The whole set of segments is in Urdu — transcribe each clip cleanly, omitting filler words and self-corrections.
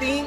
3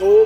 2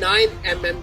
9mm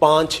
5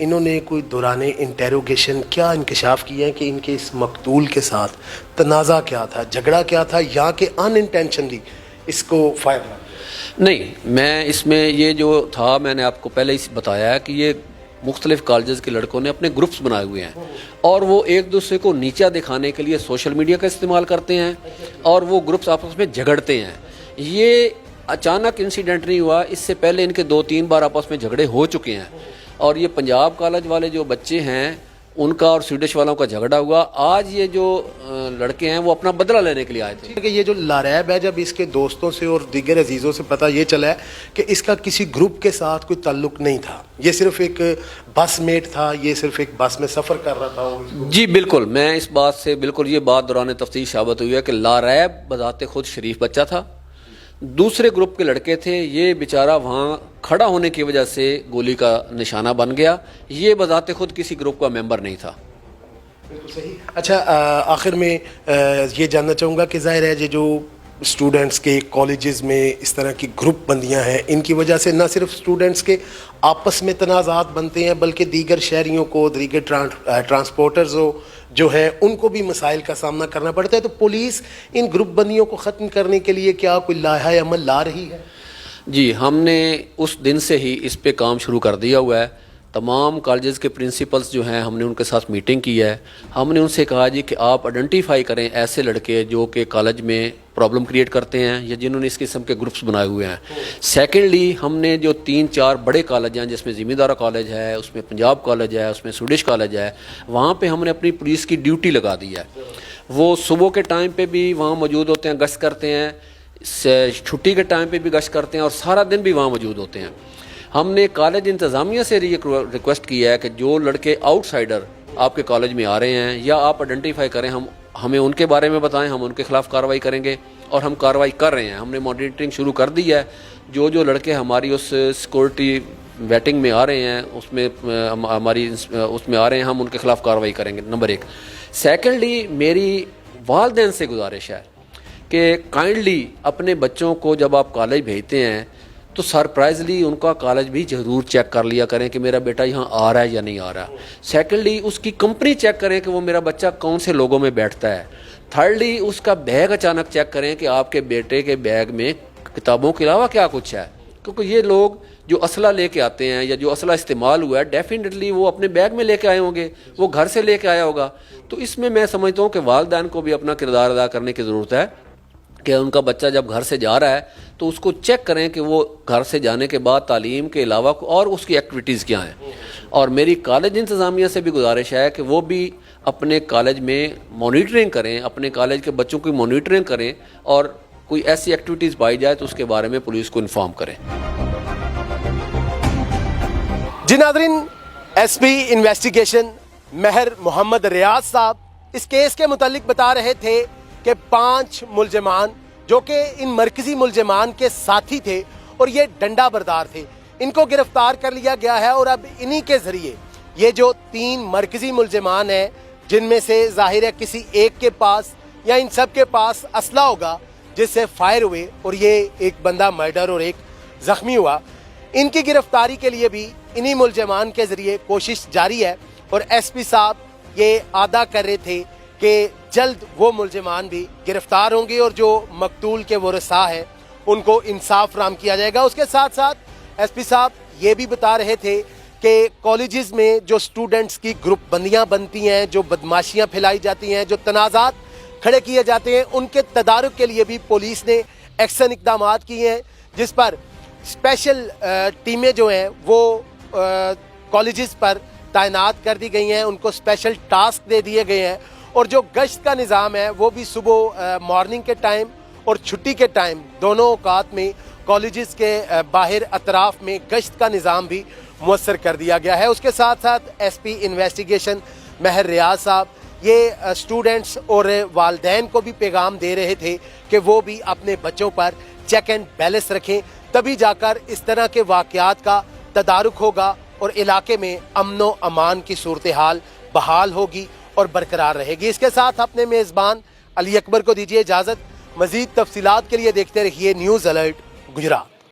انہوں نے کوئی دوران انٹیروگیشن کیا انکشاف کیا ہے کہ ان کے اس مقتول کے ساتھ تنازع کیا تھا, جھگڑا کیا تھا, یا کہ ان انٹینشنلی اس کو فائر کیا؟ نہیں, میں اس میں یہ جو تھا میں نے آپ کو پہلے ہی بتایا ہے کہ یہ مختلف کالجز کے لڑکوں نے اپنے گروپس بنائے ہوئے ہیں اور وہ ایک دوسرے کو نیچا دکھانے کے لیے سوشل میڈیا کا استعمال کرتے ہیں اور وہ گروپس آپس میں جھگڑتے ہیں. یہ اچانک انسیڈنٹ نہیں ہوا, اس سے پہلے ان کے 2-3 بار آپس میں جھگڑے ہو چکے ہیں. اور یہ پنجاب کالج والے جو بچے ہیں ان کا اور سویڈش والوں کا جھگڑا ہوا. آج یہ جو لڑکے ہیں وہ اپنا بدلہ لینے کے لیے آئے تھے. کہ یہ جو لاریب ہے, جب اس کے دوستوں سے اور دیگر عزیزوں سے پتہ یہ چلا ہے کہ اس کا کسی گروپ کے ساتھ کوئی تعلق نہیں تھا, یہ صرف ایک بس میٹ تھا, یہ صرف ایک بس میں سفر کر رہا تھا. جی بالکل, میں اس بات سے بالکل, یہ بات دوران تفتیش ثابت ہوئی ہے کہ لاریب بذات خود شریف بچہ تھا, دوسرے گروپ کے لڑکے تھے, یہ بیچارہ وہاں کھڑا ہونے کی وجہ سے گولی کا نشانہ بن گیا, یہ بذات خود کسی گروپ کا ممبر نہیں تھا. صحیح. اچھا, آخر میں یہ جاننا چاہوں گا کہ ظاہر ہے یہ جو اسٹوڈنٹس کے کالجز میں اس طرح کی گروپ بندیاں ہیں, ان کی وجہ سے نہ صرف اسٹوڈنٹس کے آپس میں تنازعات بنتے ہیں بلکہ دیگر شہریوں کو, دیگر ٹرانسپورٹرز جو ہیں ان کو بھی مسائل کا سامنا کرنا پڑتا ہے. تو پولیس ان گروپ بندیوں کو ختم کرنے کے لیے کیا کوئی لائحہ عمل لا رہی ہے؟ جی, ہم نے اس دن سے ہی اس پہ کام شروع کر دیا ہوا ہے. تمام کالجز کے پرنسپلز جو ہیں ہم نے ان کے ساتھ میٹنگ کی ہے. ہم نے ان سے کہا جی کہ آپ آئیڈینٹیفائی کریں ایسے لڑکے جو کہ کالج میں پرابلم کریٹ کرتے ہیں یا جنہوں نے اس قسم کے گروپس بنائے ہوئے ہیں. سیکنڈلی, ہم نے جو 3-4 بڑے کالج ہیں جس میں زمیندارہ کالج ہے, اس میں پنجاب کالج ہے, اس میں سویڈش کالج ہے, وہاں پہ ہم نے اپنی پولیس کی ڈیوٹی لگا دی ہے. وہ صبح کے ٹائم پہ بھی وہاں موجود ہوتے ہیں, گشت کرتے ہیں, چھٹی کے ٹائم پہ بھی گشت کرتے ہیں اور سارا دن بھی وہاں موجود ہوتے ہیں. ہم نے کالج انتظامیہ سے ریکویسٹ کی ہے کہ جو لڑکے آؤٹ سائڈر آپ کے کالج میں آ رہے ہیں یا آپ آئیڈینٹیفائی کریں, ہمیں ان کے بارے میں بتائیں, ہم ان کے خلاف کارروائی کریں گے اور ہم کارروائی کر رہے ہیں. ہم نے مانیٹرنگ شروع کر دی ہے. جو لڑکے ہماری اس سیکورٹی ویٹنگ میں آ رہے ہیں اس میں ہماری اس میں آ رہے ہیں, ہم ان کے خلاف کارروائی کریں گے, نمبر 1. سیکنڈلی, میری والدین سے گزارش ہے کہ کائنڈلی اپنے بچوں کو جب آپ کالج بھیجتے ہیں تو سرپرائزلی ان کا کالج بھی ضرور چیک کر لیا کریں کہ میرا بیٹا یہاں آ رہا ہے یا نہیں آ رہا. سیکنڈلی, اس کی کمپنی چیک کریں کہ وہ میرا بچہ کون سے لوگوں میں بیٹھتا ہے. تھرڈلی, اس کا بیگ اچانک چیک کریں کہ آپ کے بیٹے کے بیگ میں کتابوں کے علاوہ کیا کچھ ہے, کیونکہ یہ لوگ جو اسلحہ لے کے آتے ہیں یا جو اسلحہ استعمال ہوا ہے ڈیفینیٹلی وہ اپنے بیگ میں لے کے آئے ہوں گے, وہ گھر سے لے کے آیا ہوگا. تو اس میں سمجھتا ہوں کہ والدین کو بھی اپنا کردار ادا کرنے کی ضرورت ہے کہ ان کا بچہ جب گھر سے جا رہا ہے تو اس کو چیک کریں کہ وہ گھر سے جانے کے بعد تعلیم کے علاوہ اور اس کی ایکٹیویٹیز کیا ہیں. اور میری کالج انتظامیہ سے بھی گزارش ہے کہ وہ بھی اپنے کالج میں مانیٹرنگ کریں, اپنے کالج کے بچوں کی مانیٹرنگ کریں اور کوئی ایسی ایکٹیویٹیز پائی جائے تو اس کے بارے میں پولیس کو انفارم کریں. جی ناظرین, ایس پی انویسٹیگیشن مہر محمد ریاض صاحب اس کیس کے متعلق بتا رہے تھے کہ 5 ملزمان جو کہ ان مرکزی ملزمان کے ساتھی تھے اور یہ ڈنڈا بردار تھے, ان کو گرفتار کر لیا گیا ہے. اور اب انہی کے ذریعے یہ جو 3 مرکزی ملزمان ہیں جن میں سے ظاہر ہے کسی ایک کے پاس یا ان سب کے پاس اسلحہ ہوگا جس سے فائر ہوئے اور یہ ایک بندہ مرڈر اور ایک زخمی ہوا, ان کی گرفتاری کے لیے بھی انہی ملزمان کے ذریعے کوشش جاری ہے. اور ایس پی صاحب یہ آدھا کر رہے تھے کہ جلد وہ ملزمان بھی گرفتار ہوں گے اور جو مقتول کے ورثاء ہیں ان کو انصاف فراہم کیا جائے گا. اس کے ساتھ ساتھ ایس پی صاحب یہ بھی بتا رہے تھے کہ کالجز میں جو سٹوڈنٹس کی گروپ بندیاں بنتی ہیں, جو بدماشیاں پھیلائی جاتی ہیں, جو تنازعات کھڑے کیے جاتے ہیں, ان کے تدارک کے لیے بھی پولیس نے ایکشن اقدامات کیے ہیں, جس پر اسپیشل ٹیمیں جو ہیں وہ کالجز پر تعینات کر دی گئی ہیں, ان کو اسپیشل ٹاسک دے دیے گئے ہیں. اور جو گشت کا نظام ہے وہ بھی صبح مارننگ کے ٹائم اور چھٹی کے ٹائم دونوں اوقات میں کالجز کے باہر اطراف میں گشت کا نظام بھی مؤثر کر دیا گیا ہے. اس کے ساتھ ساتھ ایس پی انویسٹیگیشن مہر ریاض صاحب یہ اسٹوڈنٹس اور والدین کو بھی پیغام دے رہے تھے کہ وہ بھی اپنے بچوں پر چیک اینڈ بیلنس رکھیں, تبھی جا کر اس طرح کے واقعات کا تدارک ہوگا اور علاقے میں امن و امان کی صورتحال بحال ہوگی اور برقرار رہے گی. اس کے ساتھ اپنے میزبان علی اکبر کو دیجیے اجازت. مزید تفصیلات کے لیے دیکھتے رہیے نیوز الرٹ گجرات.